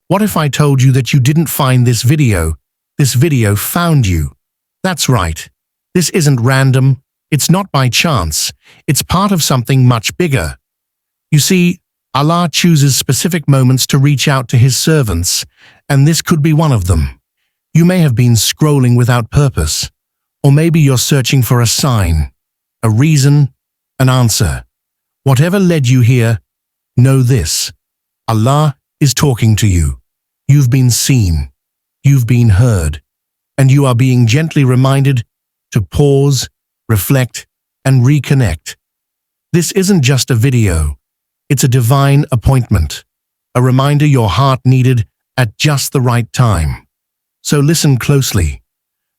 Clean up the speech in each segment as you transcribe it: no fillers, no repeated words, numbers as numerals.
What if I told you that you didn't find this video found you? That's right. This isn't random, it's not by chance, it's part of something much bigger. You see, Allah chooses specific moments to reach out to His servants, and this could be one of them. You may have been scrolling without purpose, or maybe you're searching for a sign, a reason, an answer. Whatever led you here, know this: Allah is talking to you. You've been seen, you've been heard, and you are being gently reminded to pause, reflect, and reconnect. This isn't just a video, it's a divine appointment, a reminder your heart needed at just the right time. So listen closely.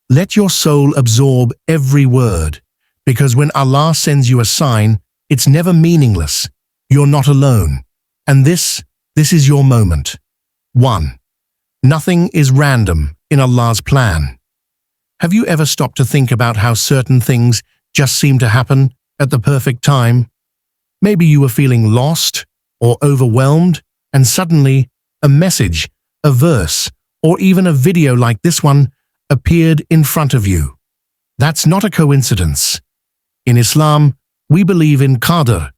Let your soul absorb every word, because when Allah sends you a sign, it's never meaningless. You're not alone. And this is your moment. 1. Nothing is random in Allah's plan. Have you ever stopped to think about how certain things just seem to happen at the perfect time? Maybe you were feeling lost or overwhelmed, and suddenly a message, a verse, or even a video like this one appeared in front of you. That's not a coincidence. In Islam, we believe in Qadr,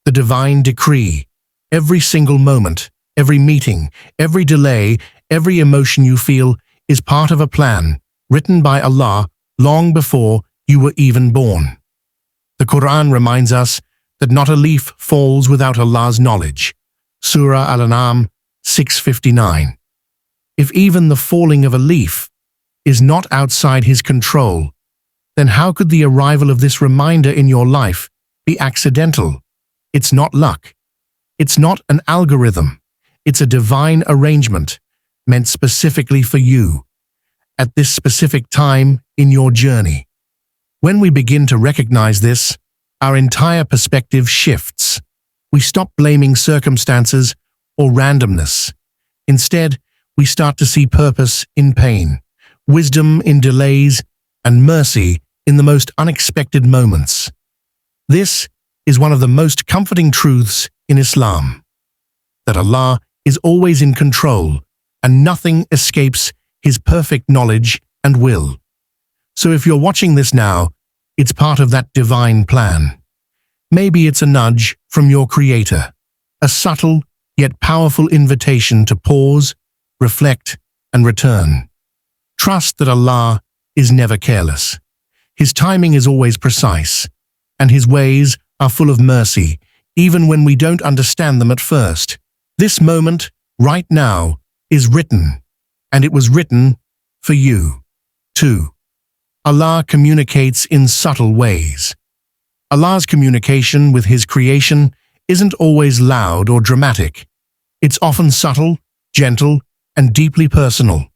the divine decree. Every single moment, every meeting, every delay, every emotion you feel is part of a plan written by Allah long before you were even born. The Quran reminds us that not a leaf falls without Allah's knowledge. Surah Al-An'am 6:59. If even the falling of a leaf is not outside His control, then how could the arrival of this reminder in your life be accidental? It's not luck. It's not an algorithm. It's a divine arrangement meant specifically for you at this specific time in your journey. When we begin to recognize this, our entire perspective shifts. We stop blaming circumstances or randomness. Instead, we start to see purpose in pain, wisdom in delays, and mercy in the most unexpected moments. This is one of the most comforting truths in Islam, that Allah is always in control and nothing escapes His perfect knowledge and will. So if you're watching this now, it's part of that divine plan. Maybe it's a nudge from your Creator, a subtle yet powerful invitation to pause, reflect, and return. Trust that Allah is never careless. His timing is always precise, and His ways are full of mercy, even when we don't understand them at first. This moment, right now, is written, and it was written for you. 2. Allah communicates in subtle ways. Allah's communication with His creation isn't always loud or dramatic. It's often subtle, gentle, and deeply personal.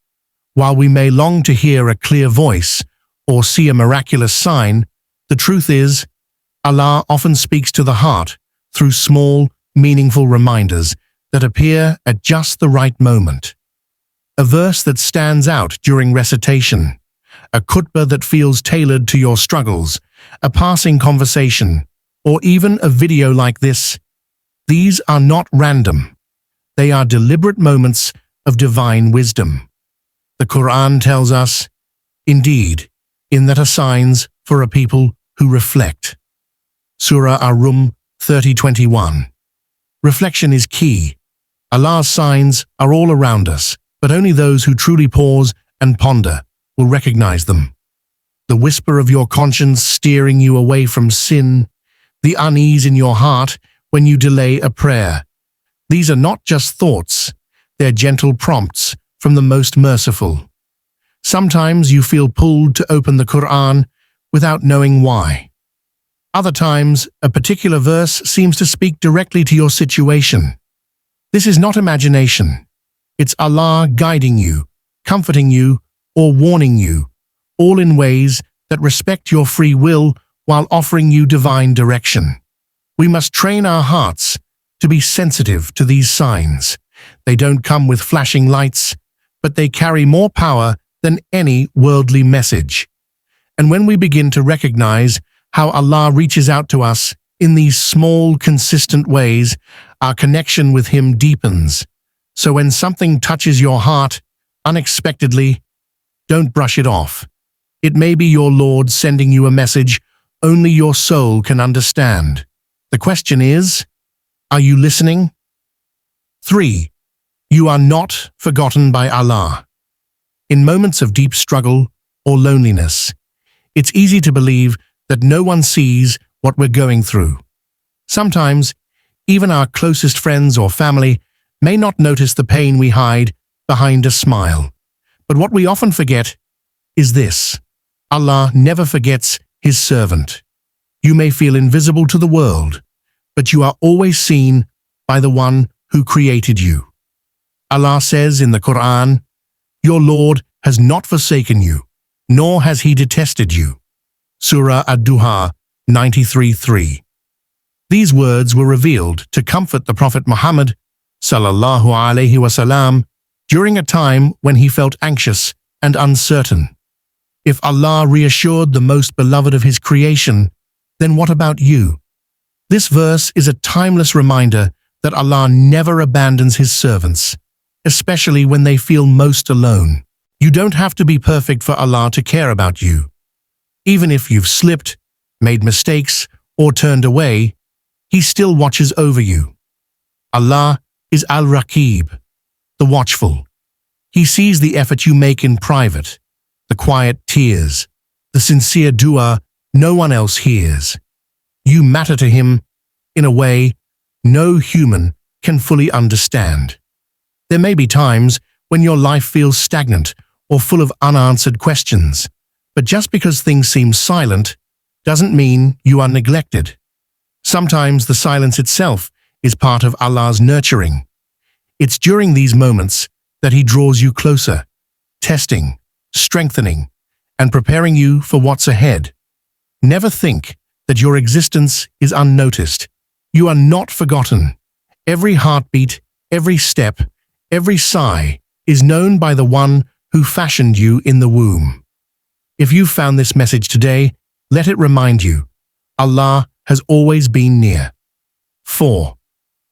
While we may long to hear a clear voice or see a miraculous sign, the truth is, Allah often speaks to the heart through small, meaningful reminders that appear at just the right moment. A verse that stands out during recitation, a khutbah that feels tailored to your struggles, a passing conversation, or even a video like this. These are not random. They are deliberate moments of divine wisdom. The Quran tells us, "Indeed, in that are signs for a people who reflect." Surah Ar-Rum 30:21. Reflection is key. Allah's signs are all around us, but only those who truly pause and ponder will recognize them. The whisper of your conscience steering you away from sin, the unease in your heart when you delay a prayer. These are not just thoughts, they're gentle prompts from the most merciful. Sometimes you feel pulled to open the Quran without knowing why. Other times, a particular verse seems to speak directly to your situation. This is not imagination. It's Allah guiding you, comforting you, or warning you, all in ways that respect your free will while offering you divine direction. We must train our hearts to be sensitive to these signs. They don't come with flashing lights, but they carry more power than any worldly message. And when we begin to recognize how Allah reaches out to us in these small, consistent ways, our connection with Him deepens. So when something touches your heart unexpectedly, don't brush it off. It may be your Lord sending you a message only your soul can understand. The question is, are you listening? 3. You are not forgotten by Allah. In moments of deep struggle or loneliness, it's easy to believe that no one sees what we're going through. Sometimes, even our closest friends or family may not notice the pain we hide behind a smile. But what we often forget is this: Allah never forgets His servant. You may feel invisible to the world, but you are always seen by the one who created you. Allah says in the Quran, "Your Lord has not forsaken you, nor has He detested you." Surah Ad-Duha 93:3. These words were revealed to comfort the Prophet Muhammad sallallahu alaihi wasallam during a time when he felt anxious and uncertain. If Allah reassured the most beloved of His creation, then what about you? This verse is a timeless reminder that Allah never abandons His servants, especially when they feel most alone. You don't have to be perfect for Allah to care about you. Even if you've slipped, made mistakes, or turned away, He still watches over you. Allah is Al-Raqib, the watchful. He sees the effort you make in private, the quiet tears, the sincere dua no one else hears. You matter to Him in a way no human can fully understand. There may be times when your life feels stagnant or full of unanswered questions, but just because things seem silent doesn't mean you are neglected. Sometimes the silence itself is part of Allah's nurturing. It's during these moments that He draws you closer, testing, strengthening, and preparing you for what's ahead. Never think that your existence is unnoticed. You are not forgotten. Every heartbeat, every step, every sigh is known by the one who fashioned you in the womb. If you found this message today, let it remind you, Allah has always been near. 4.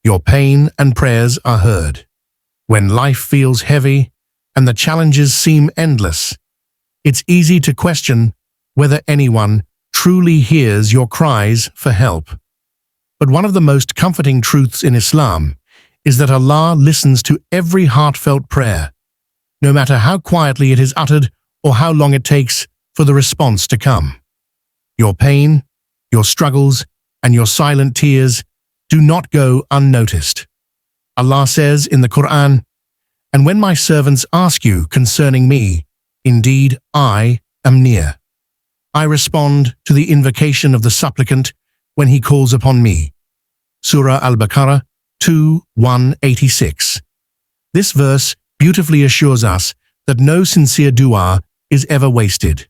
Your pain and prayers are heard. When life feels heavy and the challenges seem endless, it's easy to question whether anyone truly hears your cries for help. But one of the most comforting truths in Islam is that Allah listens to every heartfelt prayer, no matter how quietly it is uttered or how long it takes for the response to come. Your pain, your struggles, and your silent tears do not go unnoticed. Allah says in the Quran, "And when my servants ask you concerning me, indeed I am near. I respond to the invocation of the supplicant when he calls upon me." Surah Al-Baqarah 2:186. This verse beautifully assures us that no sincere dua is ever wasted.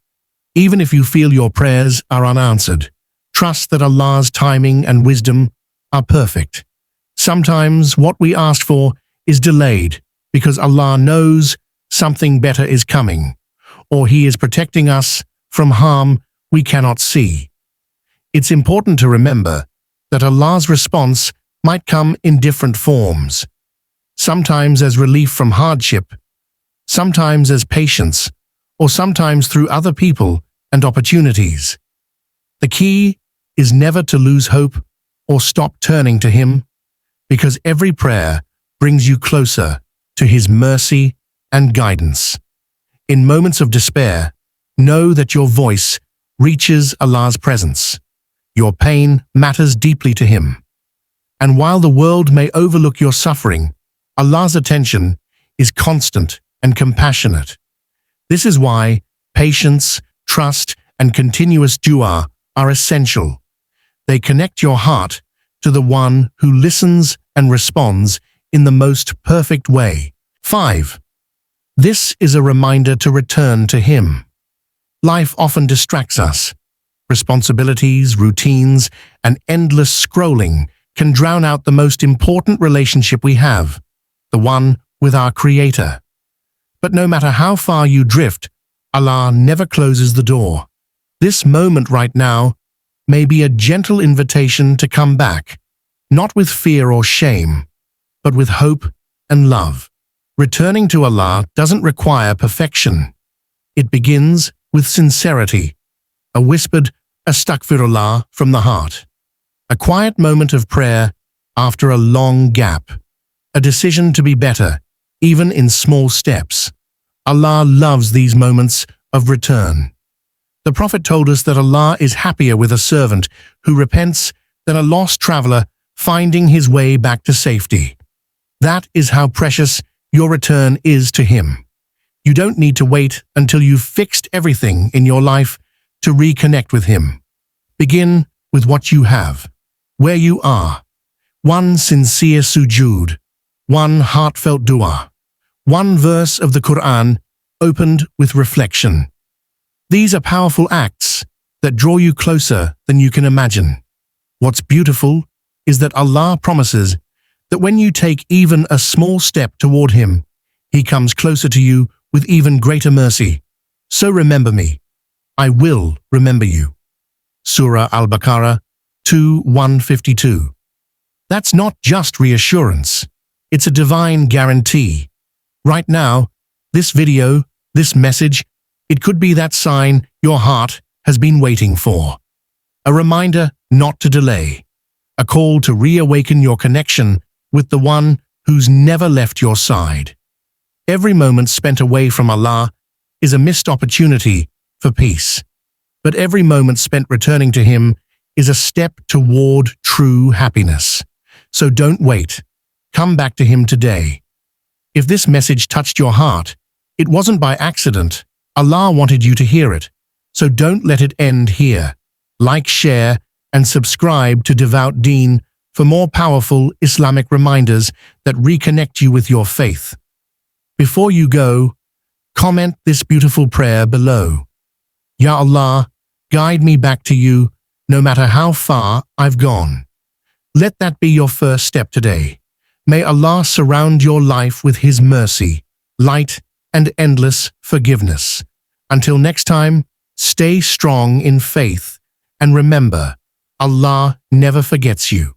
Even if you feel your prayers are unanswered, trust that Allah's timing and wisdom are perfect. Sometimes what we ask for is delayed because Allah knows something better is coming, or He is protecting us from harm we cannot see. It's important to remember that Allah's response might come in different forms, sometimes as relief from hardship, sometimes as patience, or sometimes through other people and opportunities. The key is never to lose hope or stop turning to Him, because every prayer brings you closer to His mercy and guidance. In moments of despair, know that your voice reaches Allah's presence. Your pain matters deeply to Him. And while the world may overlook your suffering, Allah's attention is constant and compassionate. This is why patience, trust, and continuous dua are essential. They connect your heart to the one who listens and responds in the most perfect way. 5. This is a reminder to return to Him. Life often distracts us. Responsibilities, routines, and endless scrolling can drown out the most important relationship we have, the one with our Creator. But no matter how far you drift, Allah never closes the door. This moment right now may be a gentle invitation to come back, not with fear or shame, but with hope and love. Returning to Allah doesn't require perfection. It begins with sincerity, a whispered astaghfirullah from the heart, a quiet moment of prayer after a long gap, a decision to be better, even in small steps. Allah loves these moments of return. The Prophet told us that Allah is happier with a servant who repents than a lost traveler finding his way back to safety. That is how precious your return is to Him. You don't need to wait until you've fixed everything in your life to reconnect with Him. Begin with what you have, where you are. One sincere sujood, one heartfelt dua, one verse of the Quran opened with reflection. These are powerful acts that draw you closer than you can imagine. What's beautiful is that Allah promises that when you take even a small step toward Him, He comes closer to you with even greater mercy. So remember me. I will remember you. Surah Al-Baqarah 2:152. That's not just reassurance. It's a divine guarantee. Right now, this video, this message, it could be that sign your heart has been waiting for. A reminder not to delay. A call to reawaken your connection with the one who's never left your side. Every moment spent away from Allah is a missed opportunity for peace. But every moment spent returning to Him is a step toward true happiness. So don't wait. Come back to Him today. If this message touched your heart, it wasn't by accident. Allah wanted you to hear it. So don't let it end here. Like, share, and subscribe to Devout Deen for more powerful Islamic reminders that reconnect you with your faith. Before you go, comment this beautiful prayer below. Ya Allah, guide me back to you, no matter how far I've gone. Let that be your first step today. May Allah surround your life with His mercy, light, and endless forgiveness. Until next time, stay strong in faith, and remember, Allah never forgets you.